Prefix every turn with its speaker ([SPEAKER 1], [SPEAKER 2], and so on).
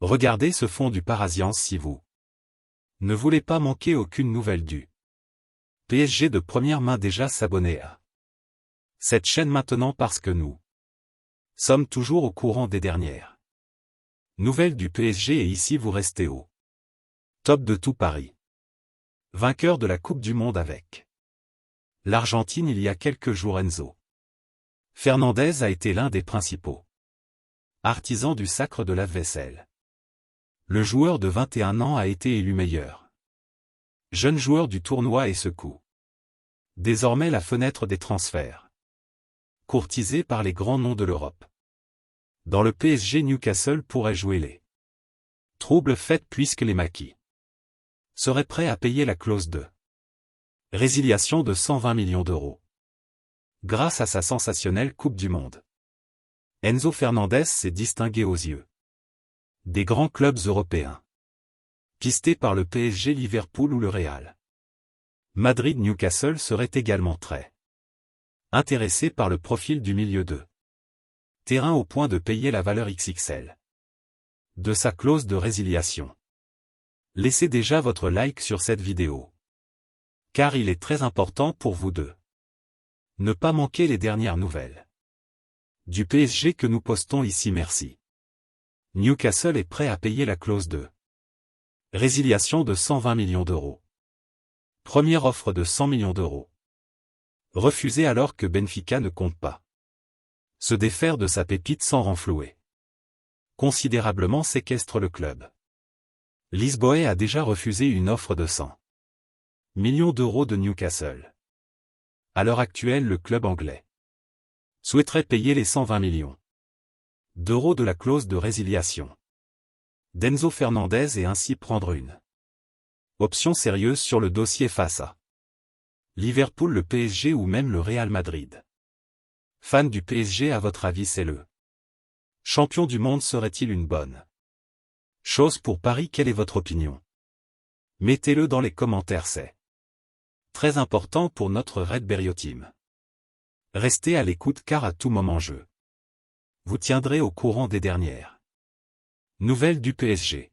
[SPEAKER 1] Regardez ce fond du Parasians si vous ne voulez pas manquer aucune nouvelle du PSG de première main. Déjà s'abonner à cette chaîne maintenant parce que nous sommes toujours au courant des dernières nouvelles du PSG et ici vous restez au top de tout Paris. Vainqueur de la Coupe du Monde avec l'Argentine il y a quelques jours, Enzo Fernandez a été l'un des principaux artisans du sacre de la vaisselle. Le joueur de 21 ans a été élu meilleur jeune joueur du tournoi et secoue désormais la fenêtre des transferts, courtisé par les grands noms de l'Europe. Dans le PSG, Newcastle pourrait jouer les troubles faits puisque les maquis seraient prêts à payer la clause de résiliation de 120 millions d'euros. Grâce à sa sensationnelle Coupe du Monde, Enzo Fernandez s'est distingué aux yeux des grands clubs européens, pistés par le PSG, Liverpool ou le Real Madrid. Newcastle serait également très intéressé par le profil du milieu de terrain au point de payer la valeur XXL de sa clause de résiliation. Laissez déjà votre like sur cette vidéo, car il est très important pour vous de ne pas manquer les dernières nouvelles du PSG que nous postons ici. Merci. Newcastle est prêt à payer la clause de résiliation de 120 millions d'euros. Première offre de 100 millions d'euros. Refusée alors que Benfica ne compte pas se défaire de sa pépite sans renflouer considérablement séquestre le club. Lisboa a déjà refusé une offre de 100 millions d'euros de Newcastle. À l'heure actuelle, le club anglais souhaiterait payer les 120 millions d'euros de la clause de résiliation d'Enzo Fernandez et ainsi prendre une option sérieuse sur le dossier face à Liverpool, le PSG ou même le Real Madrid. Fan du PSG, à votre avis, c'est le champion du monde serait-il une bonne chose pour Paris? Quelle est votre opinion? Mettez-le dans les commentaires, c'est très important pour notre Red Berrio Team. Restez à l'écoute car à tout moment je vous tiendrai au courant des dernières nouvelles du PSG.